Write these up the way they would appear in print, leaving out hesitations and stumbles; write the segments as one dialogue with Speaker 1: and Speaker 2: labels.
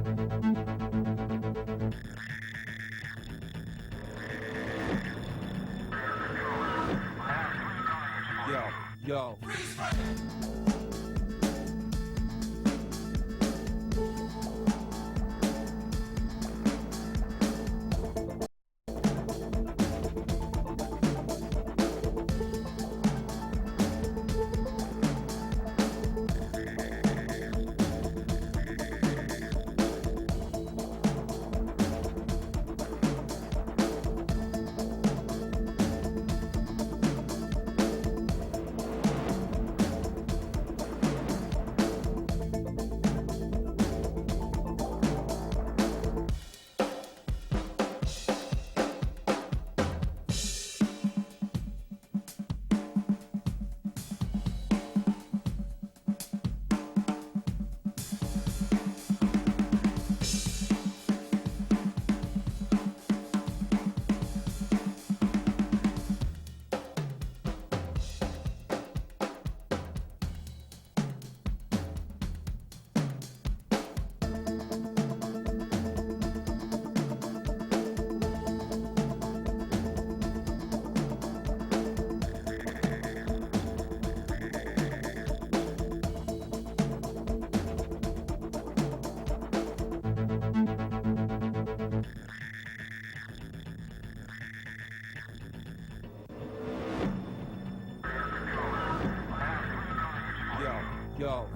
Speaker 1: Yo. Yo.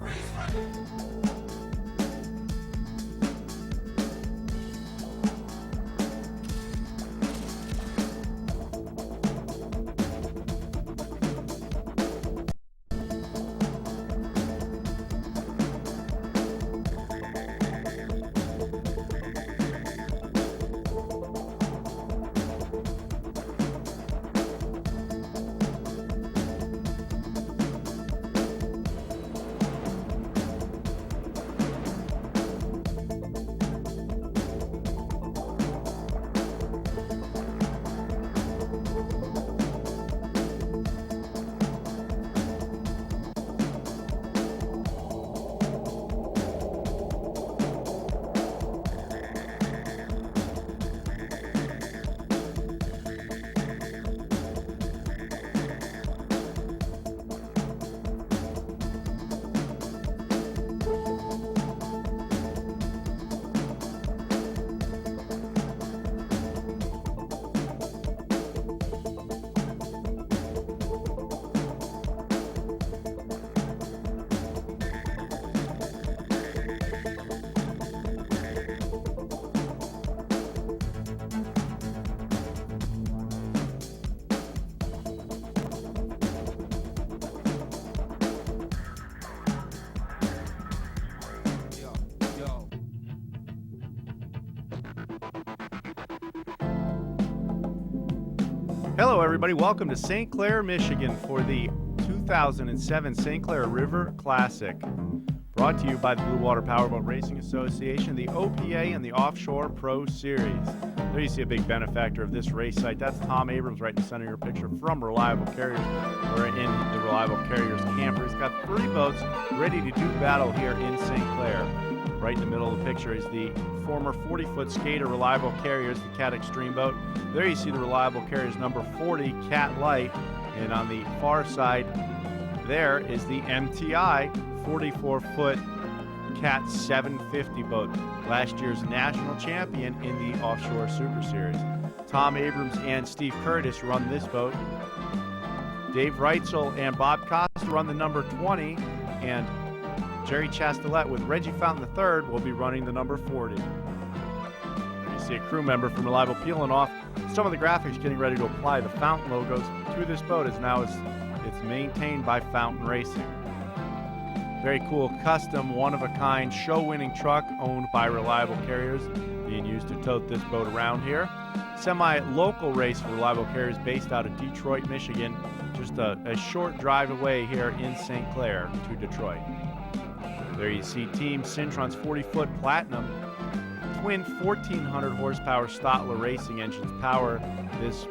Speaker 2: Hello, everybody. Welcome to St. Clair, Michigan for the 2007 St. Clair River Classic. Brought to you by the Blue Water Powerboat Racing Association, the OPA, and the Offshore Pro Series. There you see a big benefactor of this race site. That's Tom Abrams right in the center of your picture from Reliable Carriers. We're in the Reliable Carriers camper. He's got 3 boats ready to do battle here in St. Clair. Right in the middle of the picture is the former 40-foot skater Reliable Carriers, the Cat Extreme boat. There you see the Reliable Carriers number 40 Cat Light, and on the far side there is the MTI 44-foot Cat 750 boat, last year's national champion in the Offshore Super Series. Tom Abrams and Steve Curtis run this boat. Dave Reitzel and Bob Costa run the number 20, and Jerry Chastelet with Reggie Fountain III will be running the number 40. There you see a crew member from Reliable peeling off some of the graphics, getting ready to apply the Fountain logos to this boat, as now it's maintained by Fountain Racing. Very cool, custom, one-of-a-kind, show-winning truck owned by Reliable Carriers, being used to tote this boat around here. Semi-local race for Reliable Carriers based out of Detroit, Michigan, just a short drive away here in St. Clair to Detroit. There you see Team Syntron's 40-foot Platinum. Twin 1,400 horsepower Stotler racing engines power this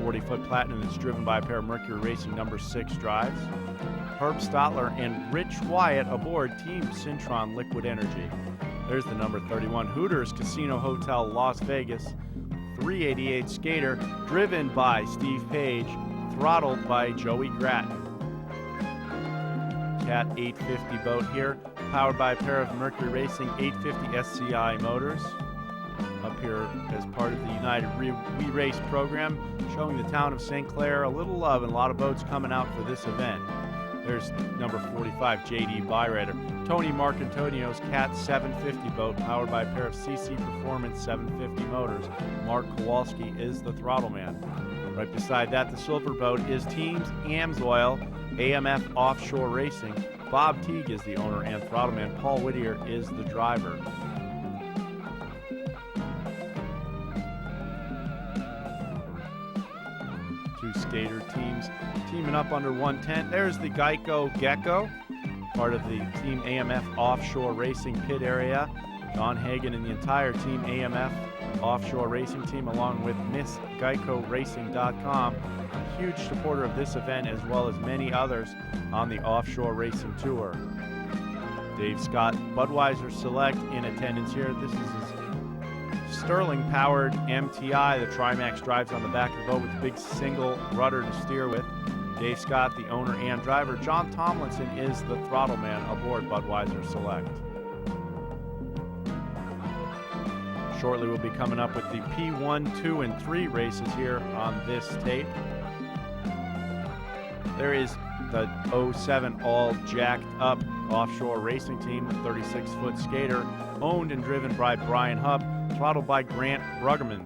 Speaker 2: 40-foot Platinum that's driven by a pair of Mercury Racing number 6 drives. Herb Stotler and Rich Wyatt aboard Team Syntron Liquid Energy. There's the number 31 Hooters Casino Hotel Las Vegas 388 skater, driven by Steve Page, throttled by Joey Gratton. Cat 850 boat here, powered by a pair of Mercury Racing 850 SCI motors. Up here as part of the United We Race program, showing the town of St. Clair a little love and a lot of boats coming out for this event. There's number 45 JD Byrider, Tony Marcantonio's Cat 750 boat, powered by a pair of CC Performance 750 motors. Mark Kowalski is the throttle man. Right beside that, the silver boat is Team Amsoil AMF Offshore Racing. Bob Teague is the owner and throttle man. Paul Whittier is the driver. Two skater teams teaming up under one tent. There's the Geico, part of the Team AMF Offshore Racing pit area. Don Hagen and the entire Team AMF Offshore Racing team, along with MissGeicoRacing.com, a huge supporter of this event as well as many others on the Offshore Racing Tour. Dave Scott, Budweiser Select, in attendance here. This is his Sterling-powered MTI. The Trimax drives on the back of the boat with a big single rudder to steer with. Dave Scott, the owner and driver. John Tomlinson is the throttle man aboard Budweiser Select. Shortly, we'll be coming up with the P1, 2, and 3 races here on this tape. There is the 07 all jacked up offshore racing team, the 36-foot skater, owned and driven by Brian Hubb, throttled by Grant Bruggeman.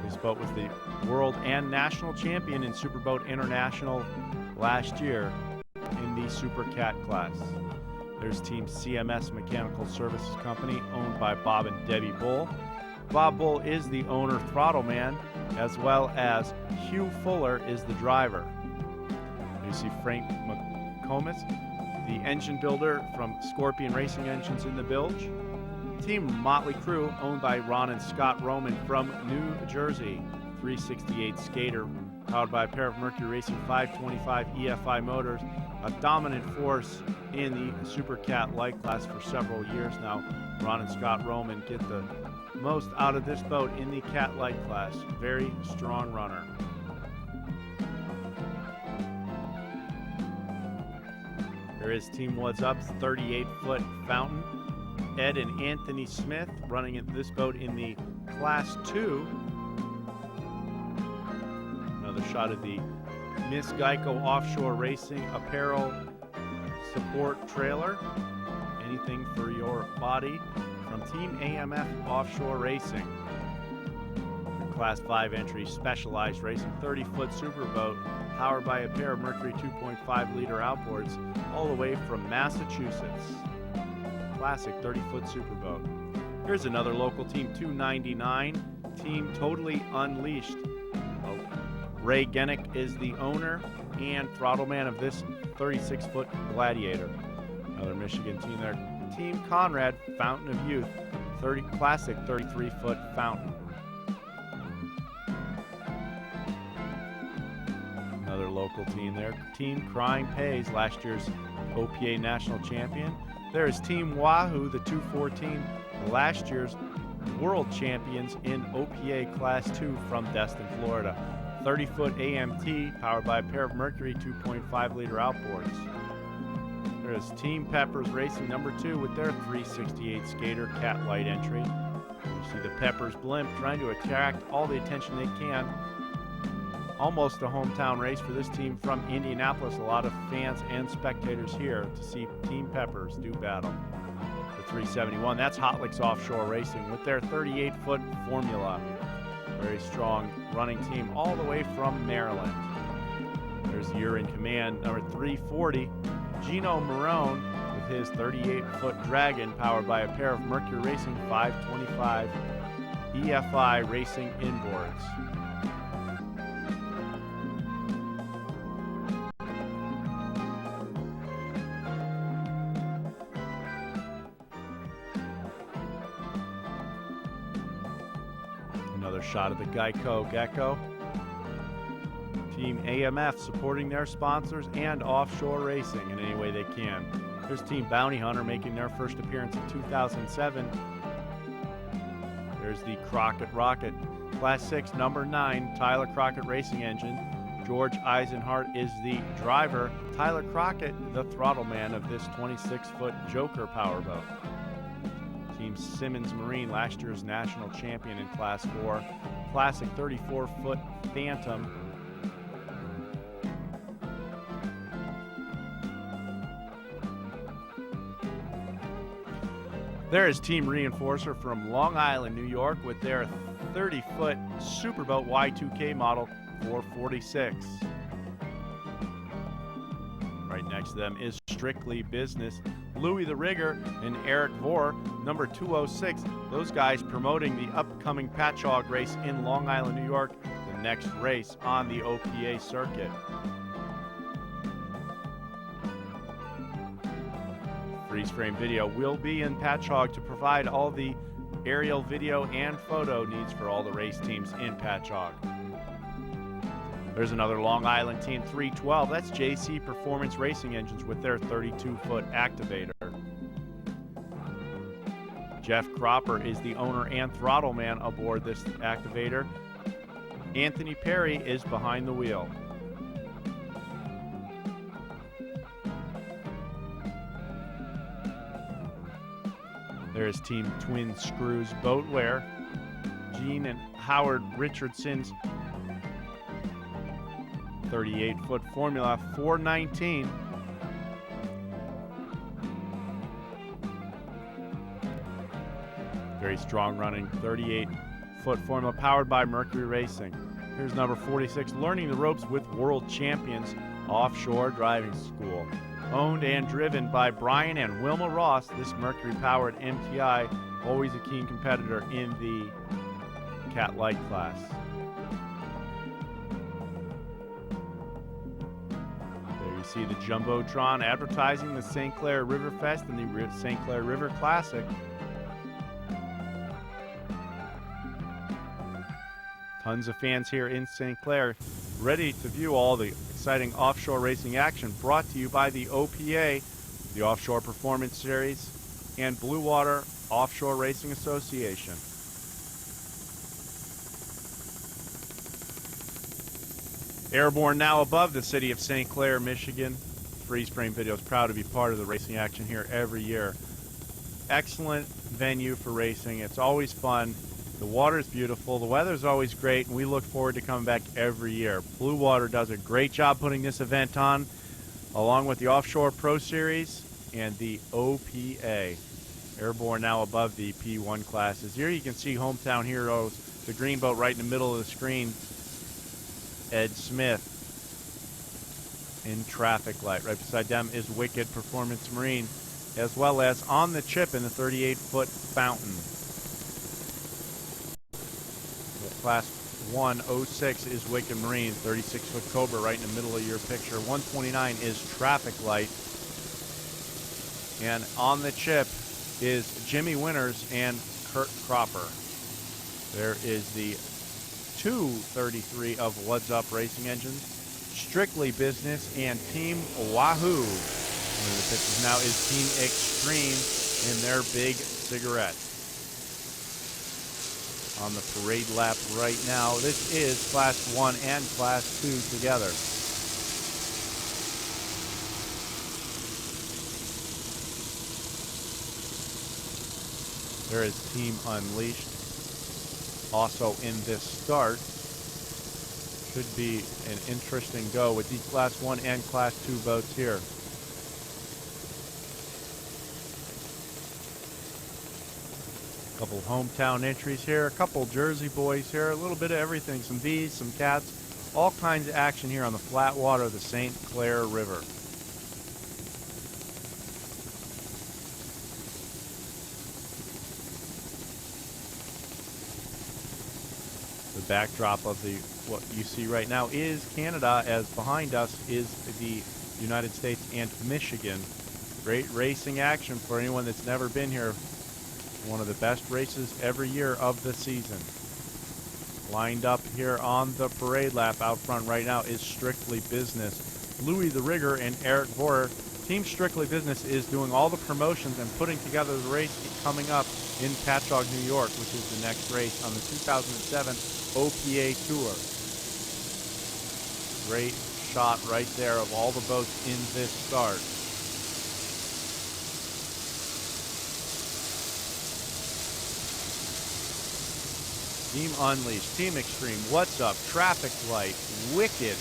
Speaker 2: This boat was the world and national champion in Superboat International last year in the Super Cat class. There's Team CMS Mechanical Services Company, owned by Bob and Debbie Bull. Bob Bull is the owner throttle man, as well as Hugh Fuller is the driver. You see Frank McComas, the engine builder from Scorpion Racing Engines in the Bilge. Team Motley Crew, owned by Ron and Scott Roman from New Jersey. 368 skater, powered by a pair of Mercury Racing 525 EFI motors, a dominant force in the Super Cat light class for several years now. Ron and Scott Roman get the most out of this boat in the Cat light class. Very strong runner. There is Team What's Up's 38-foot fountain. Ed and Anthony Smith running this boat in the Class 2. Another shot of the Miss Geico Offshore Racing apparel support trailer. Anything for your body from Team AMF Offshore Racing. The Class 5 entry specialized racing 30-foot superboat, powered by a pair of Mercury 2.5-liter outboards, all the way from Massachusetts. Classic 30-foot superboat. Here's another local team, 299, Team Totally Unleashed. Ray Genick is the owner and throttle man of this 36-foot Gladiator. Another Michigan team there, Team Conrad, Fountain of Youth, classic 33-foot fountain. Another local team there, Team Crying Pays, last year's OPA national champion. There's Team Wahoo, the 214, last year's world champions in OPA Class 2 from Destin, Florida. 30-foot AMT, powered by a pair of Mercury 2.5-liter outboards. There's Team Peppers Racing number 2 with their 368 skater Cat light entry. You see the Peppers blimp trying to attract all the attention they can. Almost a hometown race for this team from Indianapolis. A lot of fans and spectators here to see Team Peppers do battle. The 371, that's Hot Licks Offshore Racing with their 38-foot Formula. Very strong running team all the way from Maryland. There's the year in command, number 340, Gino Marone with his 38-foot Dragon, powered by a pair of Mercury Racing 525 EFI racing inboards. Another shot of the Geico. Team AMF supporting their sponsors and offshore racing in any way they can. There's Team Bounty Hunter making their first appearance in 2007. There's the Crockett Rocket. Class 6, number 9, Tyler Crockett Racing Engine. George Eisenhart is the driver. Tyler Crockett, the throttle man of this 26-foot Joker powerboat. Team Simmons Marine, last year's national champion in Class 4. Classic 34-foot Phantom. There is Team Reinforcer from Long Island, New York, with their 30-foot Superboat Y2K model 446. Right next to them is Strictly Business. Louis the Rigger and Eric Vore, number 206. Those guys promoting the upcoming Patchogue race in Long Island, New York, the next race on the OPA circuit. Freeze frame video will be in Patchogue to provide all the aerial video and photo needs for all the race teams in Patchogue. There's another Long Island team, 312. That's JC Performance Racing Engines with their 32-foot activator. Jeff Cropper is the owner and throttle man aboard this activator. Anthony Perry is behind the wheel. There's Team Twin Screws Boatwear. Gene and Howard Richardson's 38-foot Formula 419. Very strong running 38-foot Formula powered by Mercury Racing. Here's number 46, Learning the Ropes with World Champions Offshore Driving School. Owned and driven by Brian and Wilma Ross, this Mercury-powered MTI, always a keen competitor in the Cat Light class. There you see the Jumbotron advertising the St. Clair River Fest and the St. Clair River Classic. Tons of fans here in St. Clair ready to view all the exciting offshore racing action brought to you by the OPA, the Offshore Performance Series, and Blue Water Offshore Racing Association. Airborne now above the city of St. Clair, Michigan. Freeze Frame Video is proud to be part of the racing action here every year. Excellent venue for racing. It's always fun. The water is beautiful, the weather is always great, and we look forward to coming back every year. Blue Water does a great job putting this event on, along with the Offshore Pro Series and the OPA. Airborne now above the P1 classes. Here you can see hometown heroes, the green boat right in the middle of the screen, Ed Smith in traffic light. Right beside them is Wicked Performance Marine, as well as on the chip in the 38-foot Fountain. Class 106 is Wicked Marine, 36-foot Cobra right in the middle of your picture. 129 is Traffic Light. And on the chip is Jimmy Winters and Kurt Cropper. There is the 233 of What's Up Racing Engines, Strictly Business, and Team Wahoo. One of the pictures now is Team Extreme in their big cigarette. On the parade lap right now, this is Class 1 and Class 2 together. There is Team Unleashed also in this start. Should be an interesting go with the Class 1 and Class 2 boats here. A couple hometown entries here, a couple Jersey boys here, a little bit of everything, some bees, some cats, all kinds of action here on the flat water of the St. Clair River. The backdrop of what you see right now is Canada, as behind us is the United States and Michigan. Great racing action for anyone that's never been here. One of the best races every year of the season. Lined up here on the parade lap out front right now is Strictly Business. Louis the Rigger and Eric Vore Team Strictly Business is doing all the promotions and putting together the race coming up in Patchogue, New York, which is the next race on the 2007 OPA Tour. Great shot right there of all the boats in this start. Team Unleashed, Team Extreme, What's Up, Traffic Light, Wicked,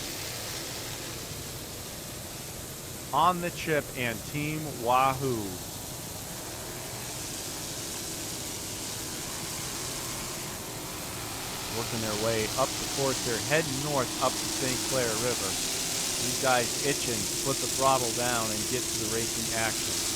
Speaker 2: On the Chip, and Team Wahoo. Working their way up the course here, heading north up the St. Clair River. These guys itching to put the throttle down and get to the racing action.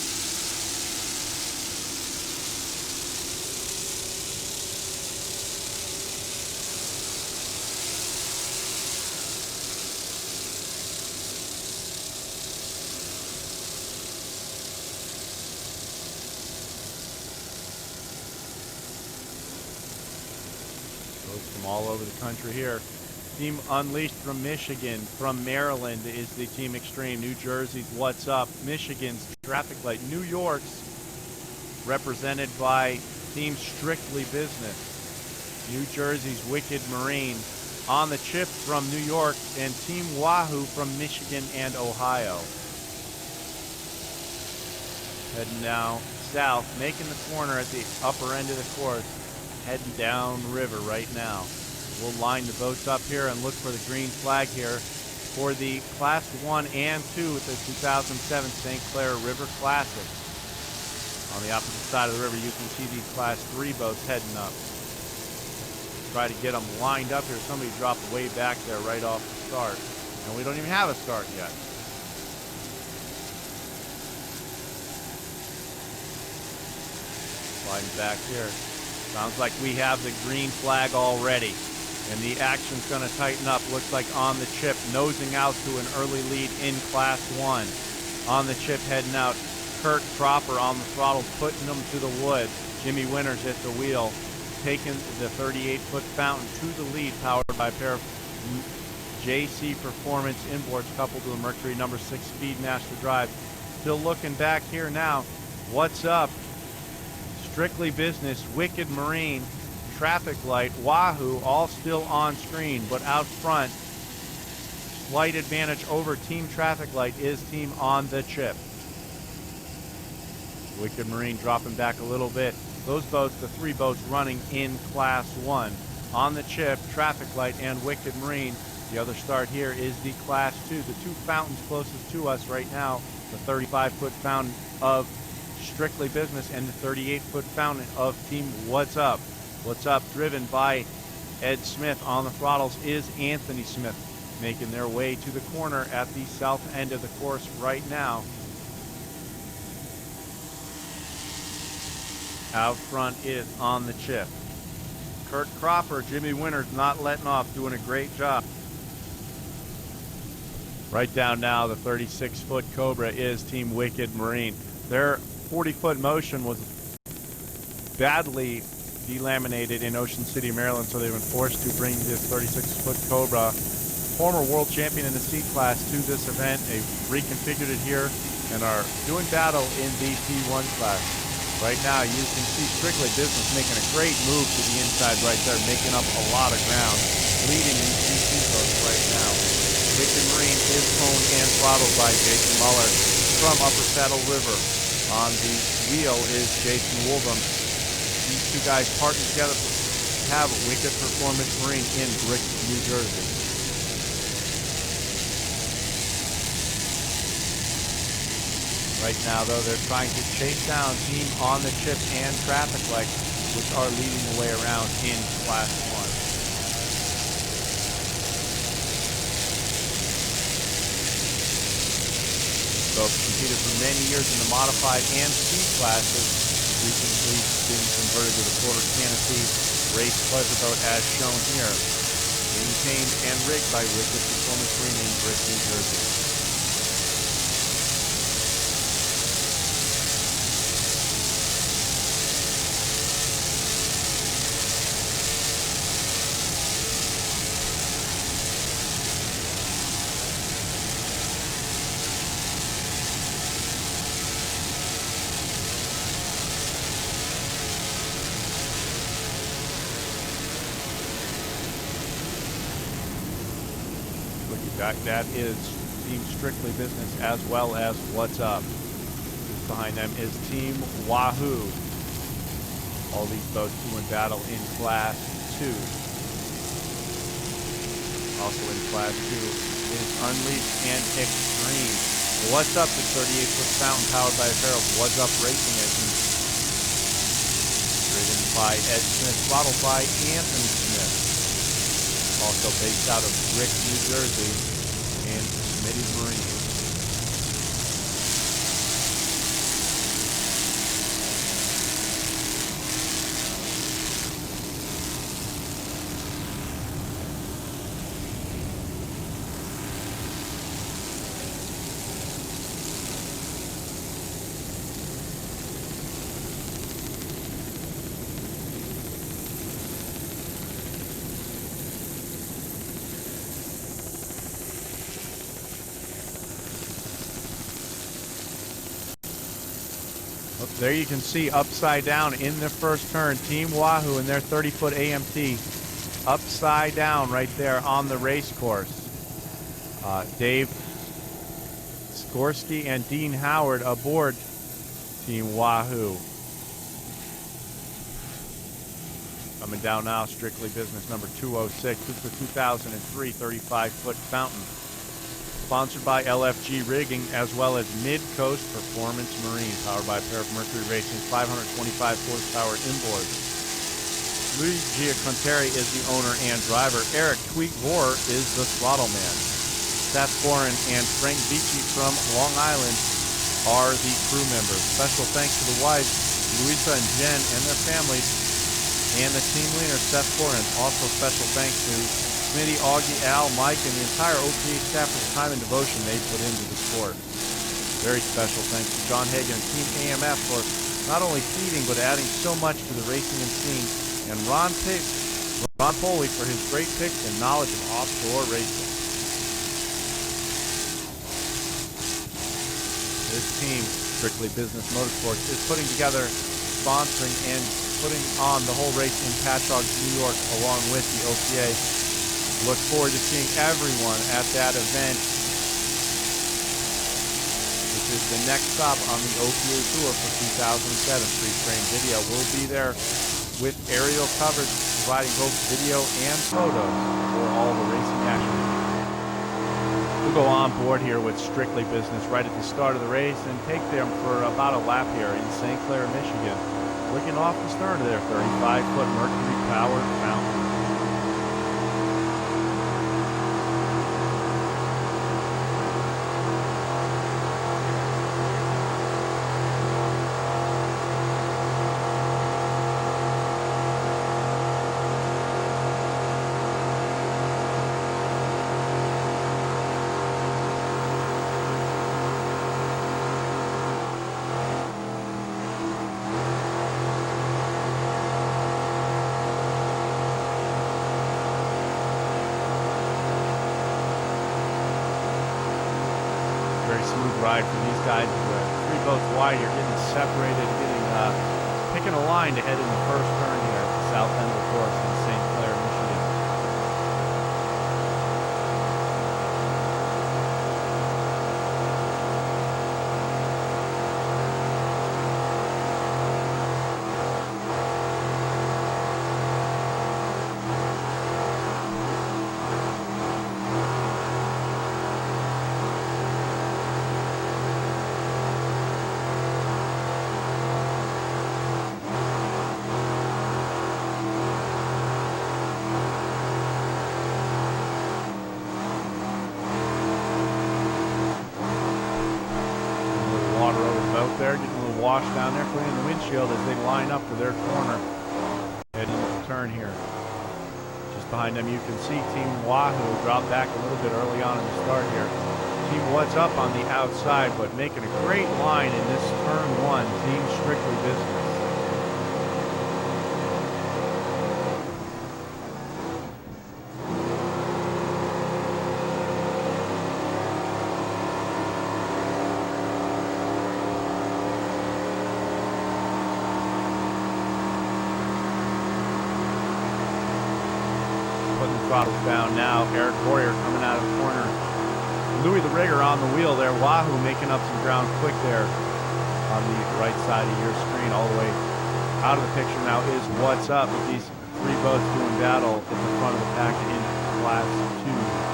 Speaker 2: From all over the country here. Team Unleashed from Michigan. From Maryland is the Team Extreme. New Jersey's What's Up. Michigan's Traffic Light. New York's represented by Team Strictly Business. New Jersey's Wicked Marine. On the Chip from New York, and Team Wahoo from Michigan and Ohio. Heading now south, making the corner at the upper end of the course. Heading down river right now. We'll line the boats up here and look for the green flag here for the Class 1 and 2 with the 2007 St. Clair River Classic. On the opposite side of the river, you can see these Class 3 boats heading up. Try to get them lined up here. Somebody dropped way back there right off the start, and we don't even have a start yet. Sliding back here. Sounds like we have the green flag already, and the action's going to tighten up. Looks like On the Chip nosing out to an early lead in Class 1. On the Chip heading out. Kurt Cropper on the throttle, putting them to the wood. Jimmy Winters at the wheel, taking the 38-foot fountain to the lead, powered by a pair of JC Performance inboards coupled to the Mercury number 6 Speedmaster drive. Still looking back here now. What's Up? Strictly Business, Wicked Marine, Traffic Light, Wahoo, all still on screen, but out front, slight advantage over Team Traffic Light is Team On the Chip. Wicked Marine dropping back a little bit. Those boats, the three boats running in Class 1. On the Chip, Traffic Light, and Wicked Marine. The other start here is the Class 2. The two fountains closest to us right now, the 35-foot fountain of Strictly Business and the 38-foot fountain of Team What's Up. What's Up, driven by Ed Smith. On the throttles is Anthony Smith, making their way to the corner at the south end of the course right now. Out front is On the Chip. Kurt Cropper, Jimmy Winters not letting off, doing a great job. Right down now, the 36-foot Cobra is Team Wicked Marine. Their 40-foot motion was badly delaminated in Ocean City, Maryland, so they've been forced to bring this 36-foot Cobra, former world champion in the C class, to this event. They've reconfigured it here and are doing battle in the P1 class. Right now, you can see Strictly Business making a great move to the inside right there, making up a lot of ground, leading these GC boats right now. Wicked Marine is owned and throttled by Jason Muller from Upper Saddle River. On the wheel is Jason Woolham. These two guys partnered together to have Wicked Performance Marine in Brick, New Jersey. Right now, though, they're trying to chase down Team On the Chip and Traffic Light, which are leading the way around in Class 1. Both competed for many years in the modified and speed classes. Recently been converted to the quarter canopy race pleasure boat as shown here. Maintained and rigged by Wicked Performance Marine in Brick, New Jersey. That is Team Strictly Business as well as What's Up. Just behind them is Team Wahoo. All these boats do in battle in Class 2. Also in Class 2 is Unleashed and Extreme. What's Up is 38-foot fountain powered by a pair of What's Up racing engines. Driven by Ed Smith, throttled by Anthony Smith. Also based out of Rick, New Jersey, and Smitty Marine. There you can see upside down in the first turn, Team Wahoo and their 30-foot AMT upside down right there on the race course. Dave Skorsky and Dean Howard aboard Team Wahoo. Coming down now, Strictly Business number 206. This is the 2003 35-foot fountain. Sponsored by LFG Rigging as well as Mid-Coast Performance Marine, powered by a pair of Mercury Racing 525 horsepower inboards. Luis Giaconteri is the owner and driver. Eric Tweet-Vore is the throttle man. Seth Boren and Frank Beachy from Long Island are the crew members. Special thanks to the wives, Louisa and Jen, and their families, and the team leader, Seth Boren. Also special thanks to Smitty, Augie, Al, Mike, and the entire OPA staff for the time and devotion they put into the sport. Very special thanks to John Hagan and Team AMF for not only feeding but adding so much to the racing and scene, and Ron Foley for his great picks and knowledge of offshore racing. This team, Strictly Business Motorsports, is putting together, sponsoring, and putting on the whole race in Patchogue, New York, along with the OPA. Look forward to seeing everyone at that event, which is the next stop on the OPA Tour for 2007. Pre-frame video will be there with aerial coverage, providing both video and photos for all the racing action. We'll go on board here with Strictly Business right at the start of the race and take them for about a lap here in St. Clair, Michigan. Looking off the stern of their 35-foot Mercury-powered fountain. Very smooth ride for these guys. Three boats wide here, getting separated, picking a line to head in the first turn here at the south end of the course in St. Clair, Michigan. There, getting a little wash down there, cleaning the windshield as they line up for their corner. Heading into the turn here. Just behind them you can see Team Wahoo drop back a little bit early on in the start here. Team What's Up on the outside, but making a great line in this turn one. Team Strictly Business. Throttles down now. Eric Boyer coming out of the corner Louis the Rigger on the wheel there. Wahoo making up some ground quick there on the right side of your screen. All the way out of the picture now is What's Up, with these three boats doing battle at the front of the pack in Class 2.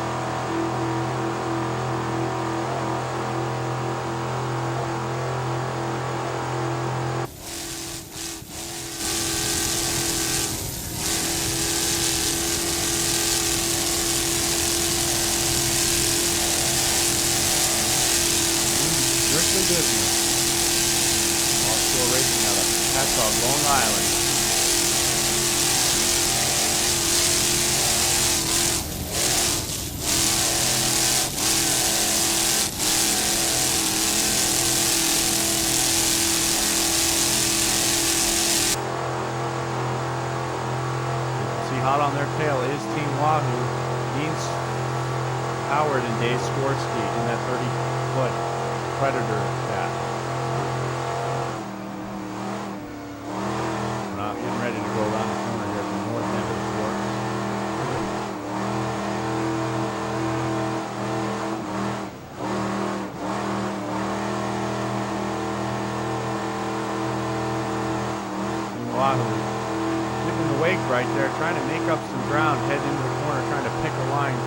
Speaker 2: Strictly business. Offshore Racing out of Apache, Long Island. See, hot on their tail is Team Wahoo. Dean Howard and Dave Skorsky in that 30-foot Predator cat. We're not getting ready to go around the corner here at the north end of the course. Team Wahoo getting the wake right there, trying to make up some ground, head into the corner, trying to pick a line.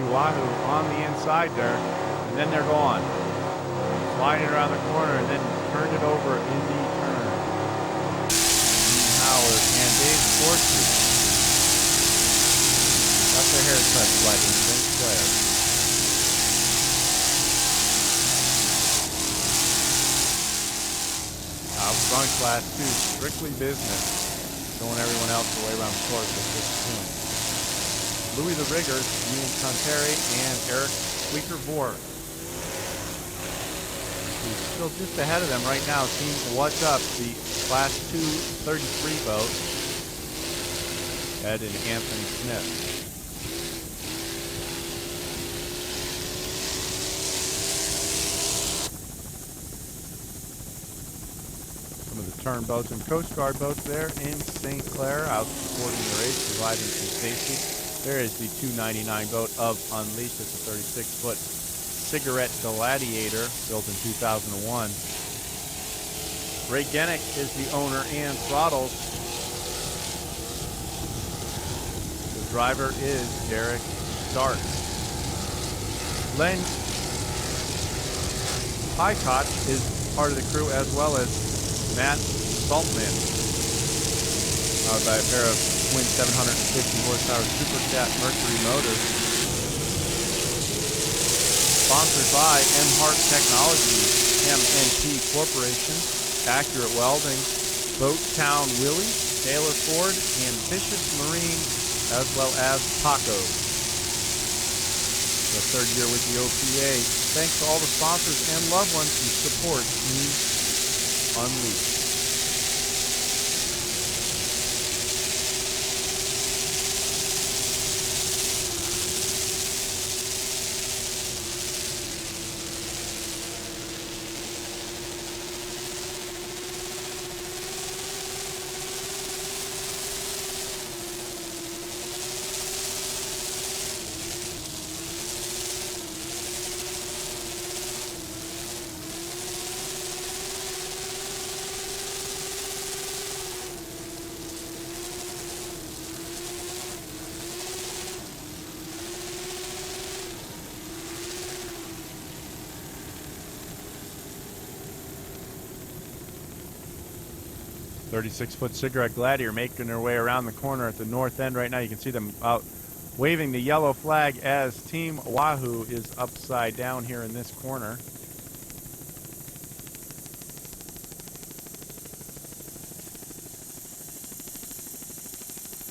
Speaker 2: Wahoo on the inside there, and then they're gone. Sliding around the corner and then turned it over in the turn. Howard and Dave Skorsky got their haircuts right in St. Clair. Out front, Class 2, strictly business. Showing everyone else the way around the course at this point. Louis the Rigger, Ian Conteri, and Eric Squeaker-Bohr. He's still just ahead of them right now. Team What's Up, the Class 2 33 boat. Ed and Anthony Smith. Some of the turn boats and Coast Guard boats there in St. Clair, out supporting the race, providing some safety. There is the 299 boat of Unleashed. It's a 36-foot cigarette Gladiator built in 2001. Ray Gennick is the owner and throttles. The driver is Derek Stark. Len Highcott is part of the crew, as well as Matt Saltman, powered by a pair of twin 750 horsepower Supercat Mercury motors. Sponsored by M-Hart Technologies, MNT Corporation, Accurate Welding, Boat Town Willie, Taylor Ford, and Bishop Marine, as well as Paco. The third year with the OPA. Thanks to all the sponsors and loved ones who support Team Unleashed. 36-foot cigarette Gladiator making their way around the corner at the north end right now. You can see them out waving the yellow flag as Team Wahoo is upside down here in this corner.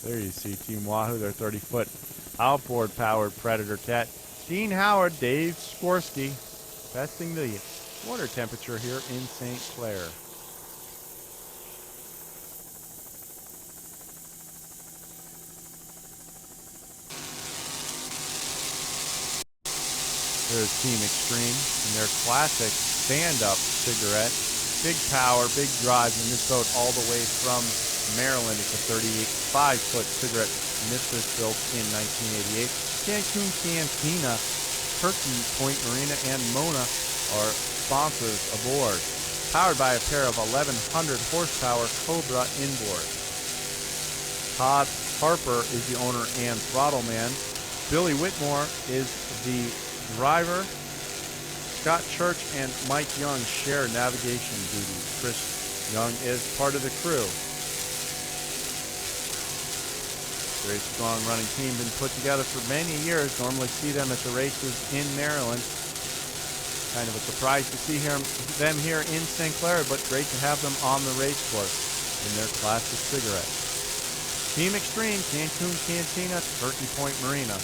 Speaker 2: There you see Team Wahoo, their 30-foot outboard powered Predator cat, Dean Howard, Dave Skorsky, testing the water temperature here in St. Clair. There's Team Extreme and their classic stand-up cigarette. Big power, big drive in this boat all the way from Maryland. It's a 35-foot cigarette mistress built in 1988. Cancun Cantina, Turkey Point Marina, and Mona are sponsors aboard. Powered by a pair of 1,100 horsepower Cobra inboard. Todd Harper is the owner and throttle man. Billy Whitmore is the driver. Scott Church and Mike Young share navigation duties. Chris Young is part of the crew. Very strong running team, been put together for many years. Normally see them at the races in Maryland. Kind of a surprise to see them here in St. Clair, but great to have them on the race course in their classic cigarette. Team Extreme, Cancun Cantina, Turkey Point Marina.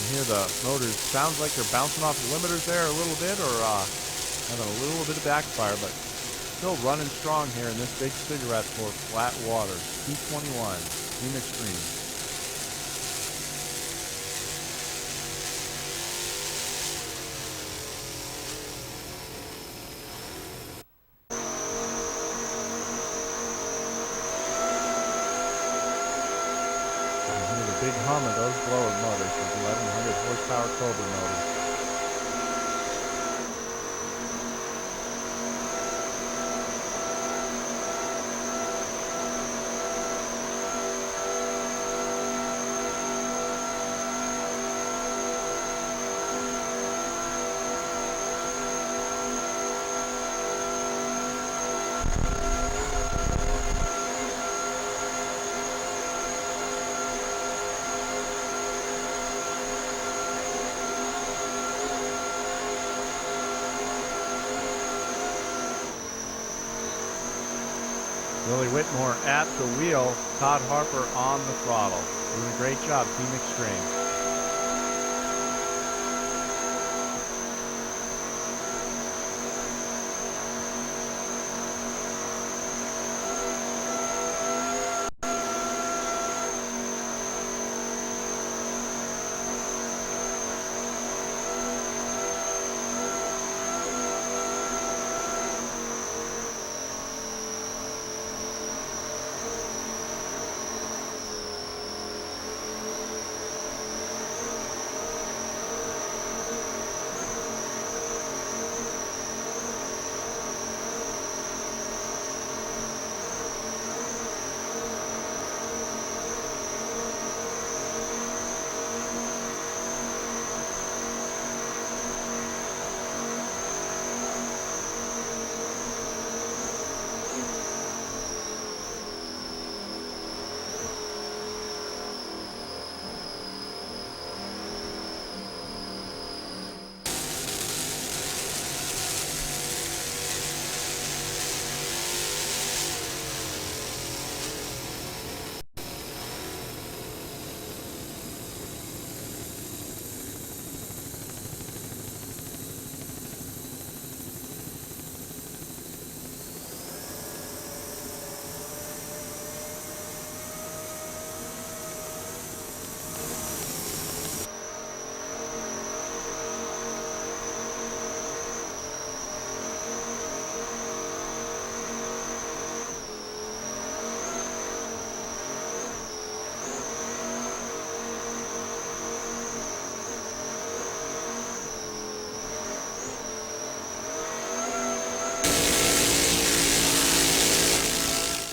Speaker 2: Hear the motors, sounds like they're bouncing off the limiters there a little bit, or having a little bit of backfire, but still running strong here in this big cigarette for flat waters. T21, Team Extreme. Big hum of those blower motors with 1,100 horsepower Cobra motors. Billy Whitmore at the wheel, Todd Harper on the throttle. Doing a great job, Team Extreme.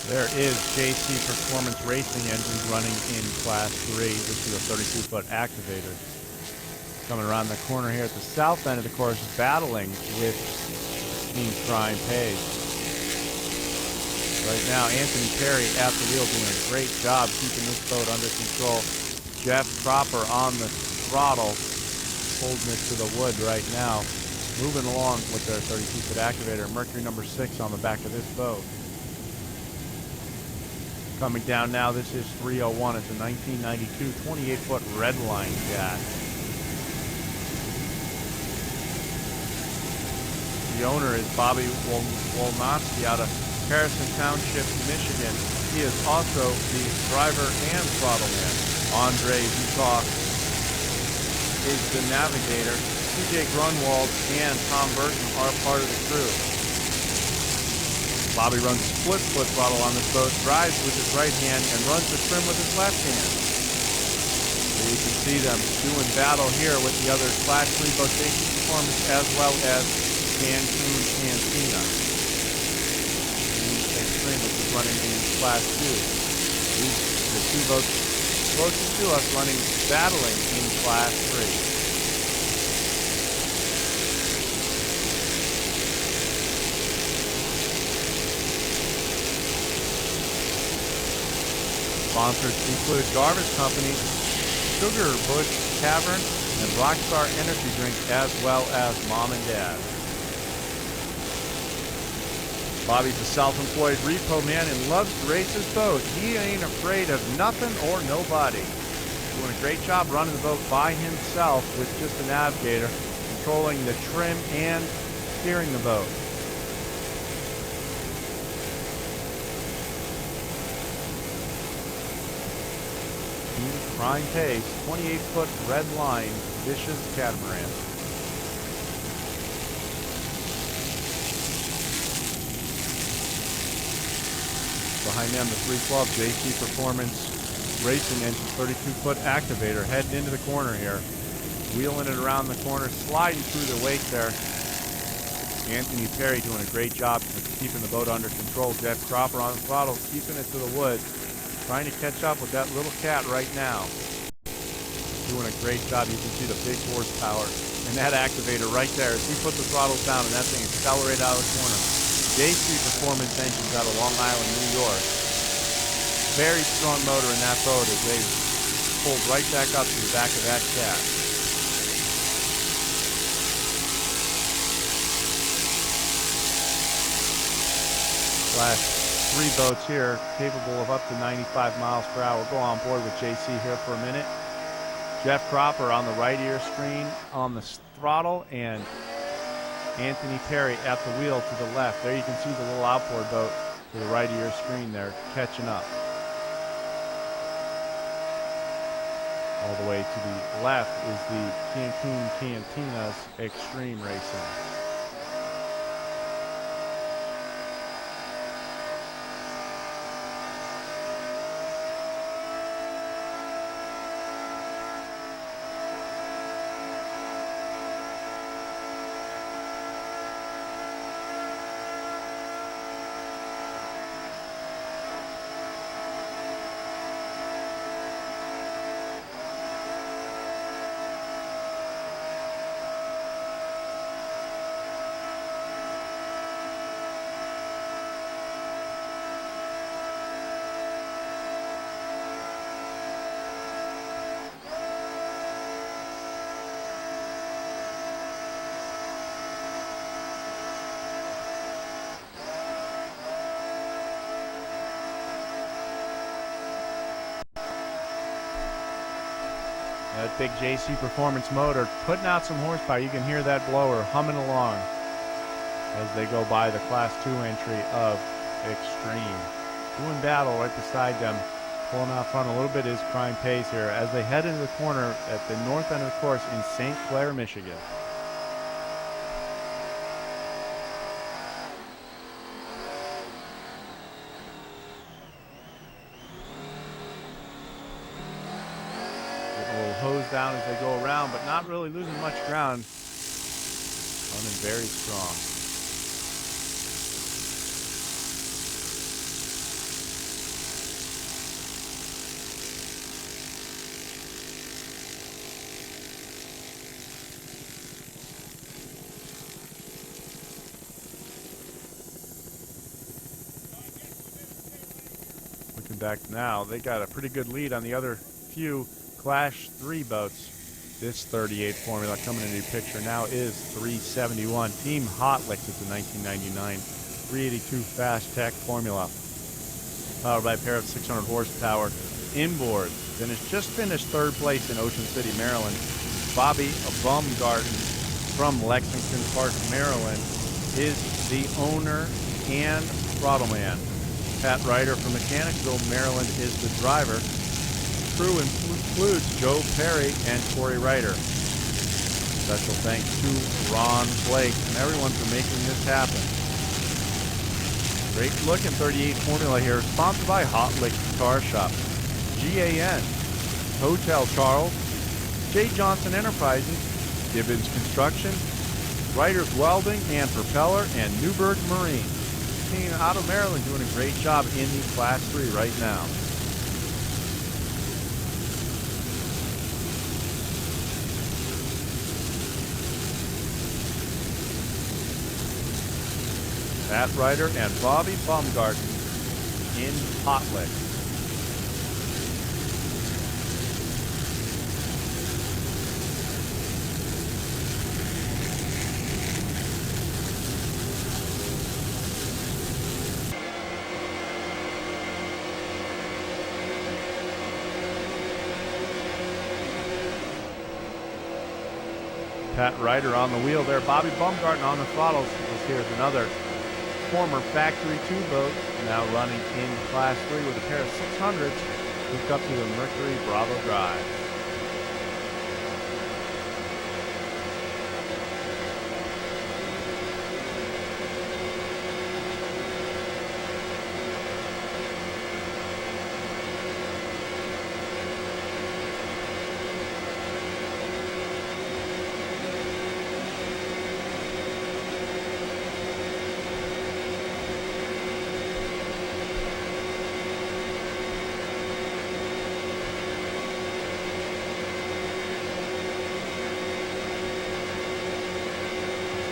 Speaker 2: There is JC Performance Racing engines running in Class 3. This is a 32-foot activator. Coming around the corner here at the south end of the course, battling with Team Prime Page. Right now, Anthony Perry at the wheel doing a great job keeping this boat under control. Jeff Cropper on the throttle, holding it to the wood right now. moving along with their 32-foot activator. Mercury number 6 on the back of this boat. Coming down now, this is 301. It's a 1992 28-foot red line cat. The owner is Bobby Wolnowski out of Harrison Township, Michigan. He is also the driver and throttle man. Andre Dutoff is the navigator. TJ Grunwald and Tom Burton are part of the crew. Bobby runs split throttle on this boat, drives with his right hand, and runs the trim with his left hand. So you can see them doing battle here with the other Class 3 boat safety performance as well as Cancun Cantina. Extreme, which is running in Class 2. These are the two boats closest to us running, battling in Class 3. Sponsors include Garvis Company, Sugar Bush Tavern, and Rockstar Energy Drink, as well as Mom and Dad. Bobby's a self-employed repo man and loves to race his boat. He ain't afraid of nothing or nobody. Doing a great job running the boat by himself with just a navigator, controlling the trim and steering the boat. Prime pace, 28-foot red line, vicious catamaran. Behind them, the 312 JC Performance Racing Engine 32-foot activator heading into the corner here. Wheeling it around the corner, sliding through the wake there. Anthony Perry doing a great job keeping the boat under control. Jeff Cropper on the throttle, keeping it to the wood. Trying to catch up with that little cat right now. Doing a great job. You can see the big horsepower and that activator right there as he put the throttles down and that thing accelerated out of the corner. JC Performance engines out of Long Island, New York. Very strong motor in that boat as they pulled right back up to the back of that cat. Class 3 boats here, capable of up to 95 miles per hour. We'll go on board with JC here for a minute. Jeff Cropper on the right ear screen on the throttle, and Anthony Perry at the wheel to the left. There you can see the little outboard boat to the right ear screen there, catching up. All the way to the left is the Cancun Cantina's Extreme Racing. That big JC Performance motor putting out some horsepower. You can hear that blower humming along as they go by the Class 2 entry of Extreme. Doing battle right beside them. Pulling out front a little bit is Prime Pace here as they head into the corner at the north end of the course in St. Clair, Michigan. Hose down as they go around, but not really losing much ground. Running very strong. Looking back now, they got a pretty good lead on the other few Class 3 boats. This 38 formula coming into the picture now is 371. Team Hotlick is the 1999 382 Fast Tech formula. Powered by a pair of 600 horsepower inboards. Just finished third place in Ocean City, Maryland. Bobby Baumgarten from Lexington Park, Maryland is the owner and throttle man. Pat Ryder from Mechanicsville, Maryland is the driver. Crew includes Joe Perry and Corey Ryder. Special thanks to Ron Blake and everyone for making this happen. Great looking 38 formula here, sponsored by Hotlick Car Shop, GAN, Hotel Charles, J. Johnson Enterprises, Gibbons Construction, Ryder's Welding and Propeller, and Newburgh Marine. Team out of Maryland doing a great job in the Class 3 right now. Pat Ryder and Bobby Baumgarten in Hotlick. Pat Ryder on the wheel there. Bobby Baumgarten on the throttles. Here's another former Factory 2 boat, now running in Class 3 with a pair of 600s hooked up to the Mercury Bravo drive.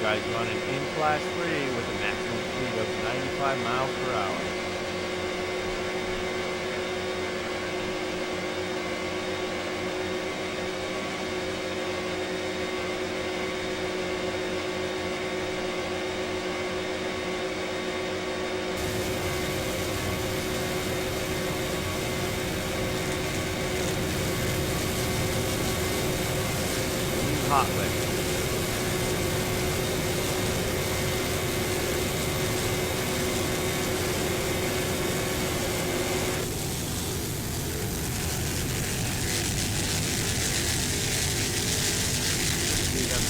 Speaker 2: Guys running in Class 3 with a maximum speed of 95 miles per hour. Hotlick.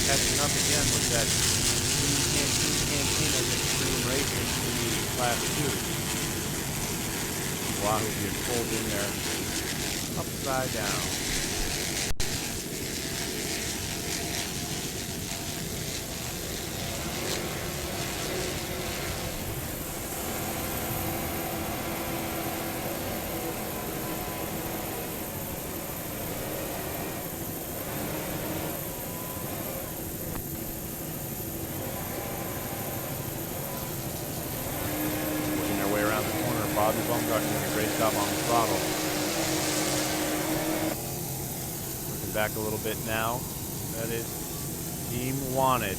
Speaker 2: Catching up again with that cantina extreme racing in the Class 2. Wahoo being pulled in there, upside down. Bobby Baumgarten doing a great job on the throttle. Looking back a little bit now, that is Team Wanted.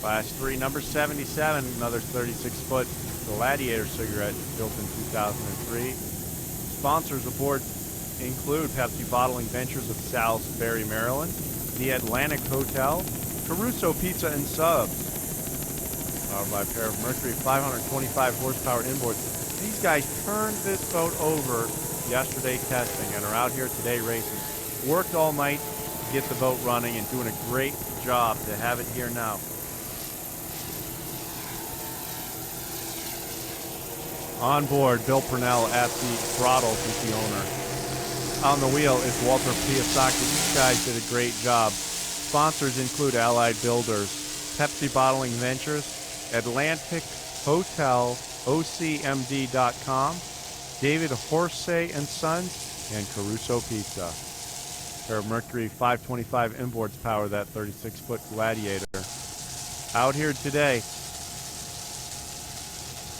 Speaker 2: Class 3, number 77, another 36-foot Gladiator cigarette built in 2003. Sponsors aboard include Pepsi Bottling Ventures of Salisbury, Maryland, the Atlantic Hotel, Caruso Pizza and Subs, powered by a pair of Mercury 525 horsepower inboards. These guys turned this boat over yesterday testing and are out here today racing. Worked all night to get the boat running and doing a great job to have it here now. On board, Bill Purnell at the throttles is the owner. On the wheel is Walter Piasaki. These guys did a great job. Sponsors include Allied Builders, Pepsi Bottling Ventures, Atlantic Hotel, OCMD.com, David Horsey and Sons, and Caruso Pizza. A pair of Mercury 525 inboards power that 36-foot Gladiator. Out here today,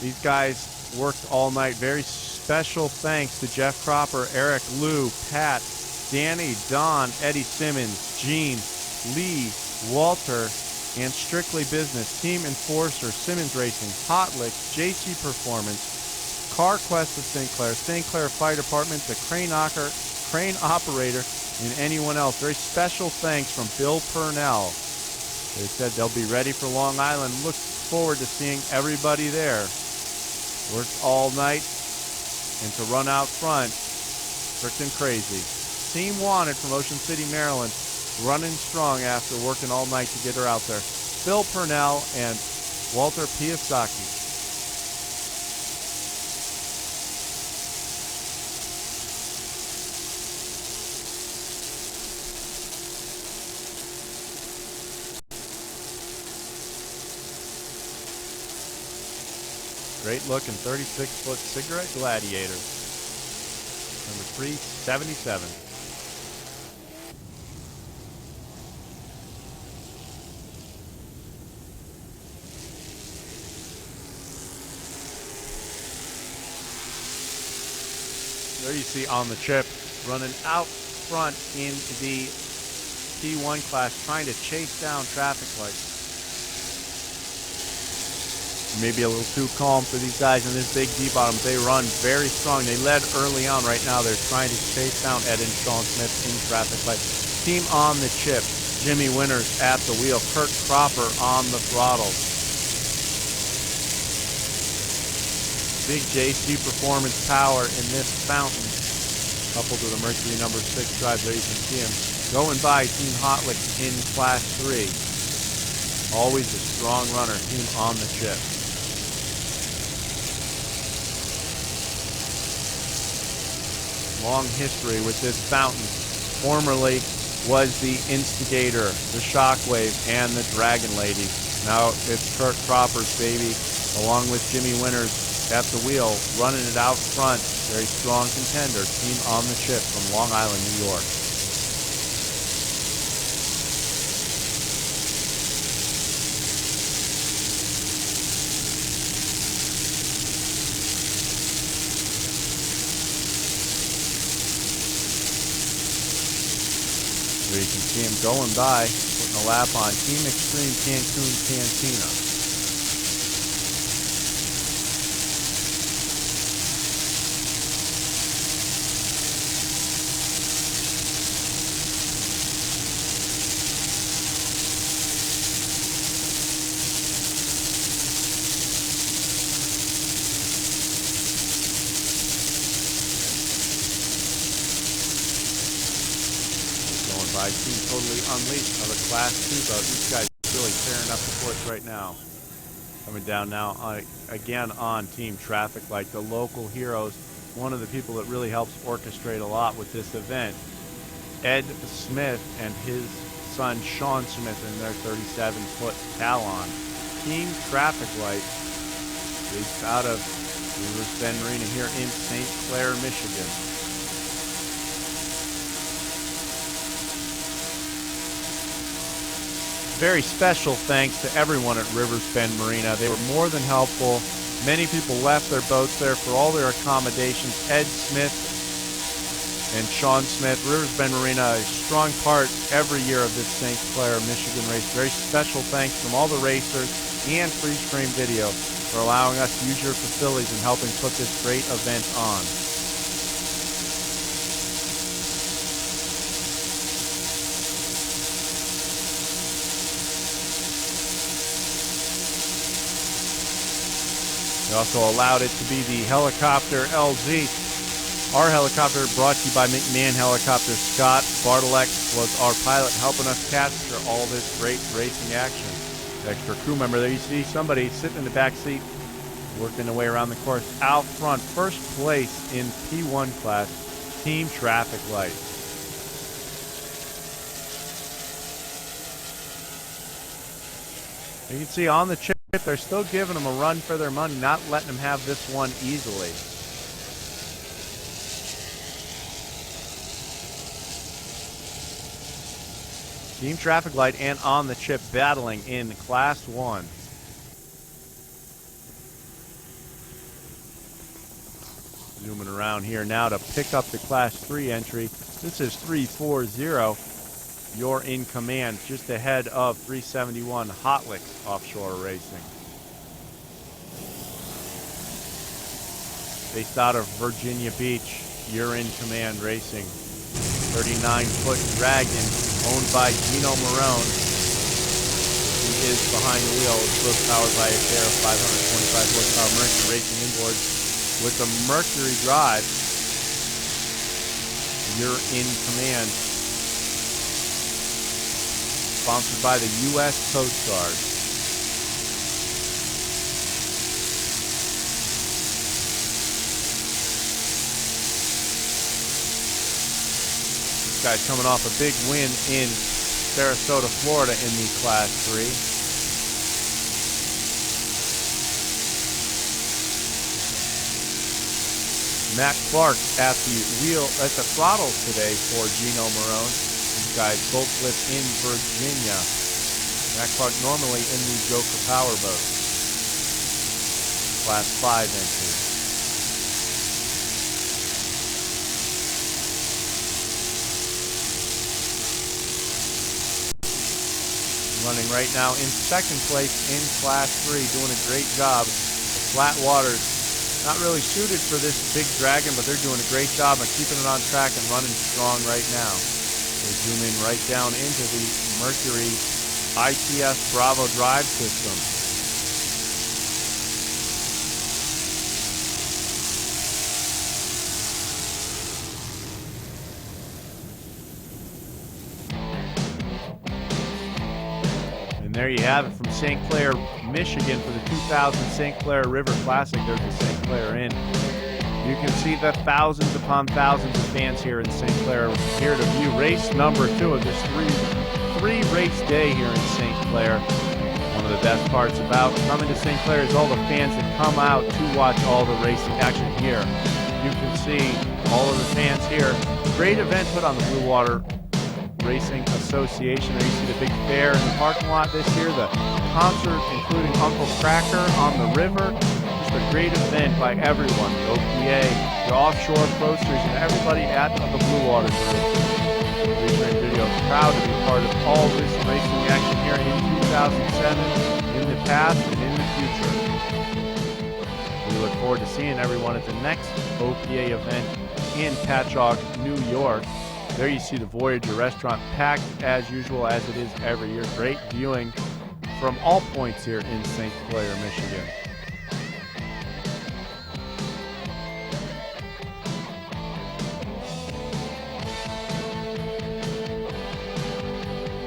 Speaker 2: these guys worked all night. Very special thanks to Jeff Cropper, Eric Liu, Pat, Danny, Don, Eddie Simmons, Gene, Lee, Walter, and Strictly Business, Team Enforcer, Simmons Racing, Hot Licks, JC Performance, Car Quest of St. Clair Fire Department, the Crane Operator, and anyone else. Very special thanks from Bill Purnell. They said they'll be ready for Long Island. Look forward to seeing everybody there. Worked all night, and to run out front, freaking crazy. Team Wanted from Ocean City, Maryland, running strong after working all night to get her out there. Bill Purnell and Walter Piasecki. Great looking 36-foot cigarette Gladiator. Number 377. There you see on the chip, running out front in the T1 class, trying to chase down traffic lights. Maybe a little too calm for these guys in this big D-bottom. They run very strong. They led early on. Right now they're trying to chase down Ed and Sean Smith in traffic lights. Team on the chip, Jimmy Winters at the wheel, Kurt Cropper on the throttle. Big JC Performance power in this fountain, coupled with a Mercury number 6 drive. There you can see him going by Team Hot Licks in Class 3. Always a strong runner, team on the chip. Long history with this fountain. Formerly was the Instigator, the Shockwave, and the Dragon Lady. Now it's Kurt Cropper's baby, along with Jimmy Winters at the wheel, running it out front. Very strong contender, team on the chip from Long Island, New York. There you can see him going by, putting a lap on Team Extreme Cancun Cantina. By Team Totally Unleashed, another Class 2 boat. These guys are really tearing up the course right now. Coming down now again on Team Traffic Light, the local heroes, one of the people that really helps orchestrate a lot with this event. Ed Smith and his son Sean Smith in their 37-foot Talon. Team Traffic Light is out of Rivers Bend Marina here in St. Clair, Michigan. Very special thanks to everyone at Rivers Bend Marina. They were more than helpful. Many people left their boats there for all their accommodations. Ed Smith and Sean Smith, Rivers Bend Marina, a strong part every year of this St. Clair, Michigan race. Very special thanks from all the racers and Free Stream Video for allowing us to use your facilities and helping put this great event on. We also allowed it to be the helicopter LZ. Our helicopter brought to you by McMahon Helicopter. Scott Bartolek was our pilot, helping us capture all this great racing action. Extra crew member there. You see somebody sitting in the back seat, working their way around the course. Out front, first place in P1 class, Team Traffic Light. You can see on the chip, they're still giving them a run for their money, not letting them have this one easily. Team Traffic Light and on the chip battling in Class 1. Zooming around here now to pick up the Class 3 entry. This is 340. You're in command, just ahead of 371 Hot Licks Offshore Racing. Based out of Virginia Beach, you're in command racing. 39-foot Dragon, owned by Gino Marone. He is behind the wheel. It's both powered by a pair of 525 horsepower Mercury racing inboards with a Mercury drive. You're in command. Sponsored by the U.S. Coast Guard. This guy's coming off a big win in Sarasota, Florida in the Class 3. Matt Clark at the throttles today for Gino Marone. These guys both live in Virginia. Matt Clark normally in the Joker Powerboat. Class 5 entry. Running right now in second place in Class 3, doing a great job. The flat water's not really suited for this big Dragon, but they're doing a great job of keeping it on track and running strong right now. They zoom in right down into the Mercury ITS Bravo drive system. And there you have it from St. Clair, Michigan for the 2000 St. Clair River Classic. There's the St. Clair Inn. You can see the thousands upon thousands of fans here in St. Clair here to view race number 2 of this three race day here in St. Clair. One of the best parts about coming to St. Clair is all the fans that come out to watch all the racing action here. You can see all of the fans here. Great event put on the Blue Water Racing Association. There you see the big fair in the parking lot this year, the concert including Uncle Cracker on the river. Just a great event by everyone, the OPA, the Offshore Pro Series, and everybody at the Blue Water Group. Featuring Video is proud to be part of all this racing action here in 2007, in the past and in the future. We look forward to seeing everyone at the next OPA event in Patchogue, New York. There you see the Voyager restaurant packed as usual, as it is every year. Great viewing from all points here in St. Clair, Michigan.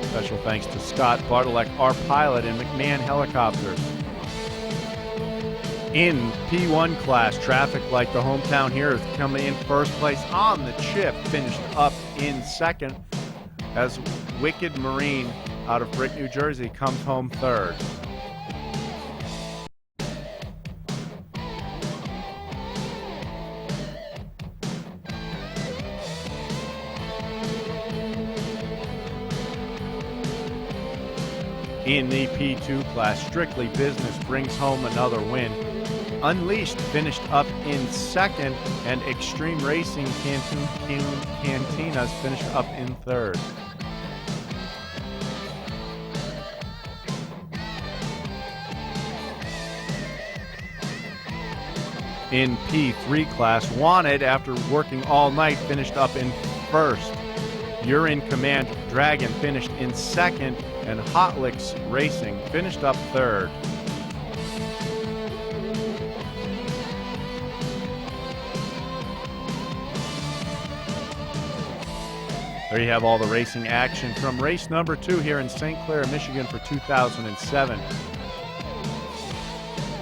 Speaker 2: Special thanks to Scott Bartlek, our pilot, and McMahon Helicopters. In P1 class, Traffic Light, the hometown here, is coming in first place on the chip, finished up in second, as Wicked Marine out of Brick, New Jersey, comes home third. In the P2 class, Strictly Business brings home another win. Unleashed finished up in second, and Extreme Racing Cantinas finished up in third. In P3 class, Wanted, after working all night, finished up in first. You're in Command Dragon finished in second, and Hot Licks Racing finished up third. There you have all the racing action from race number 2 here in St. Clair, Michigan for 2007.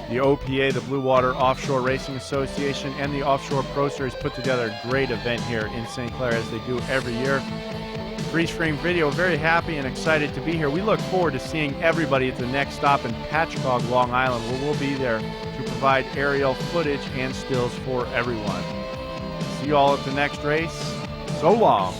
Speaker 2: The OPA, the Blue Water Offshore Racing Association, and the Offshore Pro Series put together a great event here in St. Clair, as they do every year. Freeze Frame Video, very happy and excited to be here. We look forward to seeing everybody at the next stop in Patchogue, Long Island, where we'll be there to provide aerial footage and stills for everyone. See you all at the next race. So long.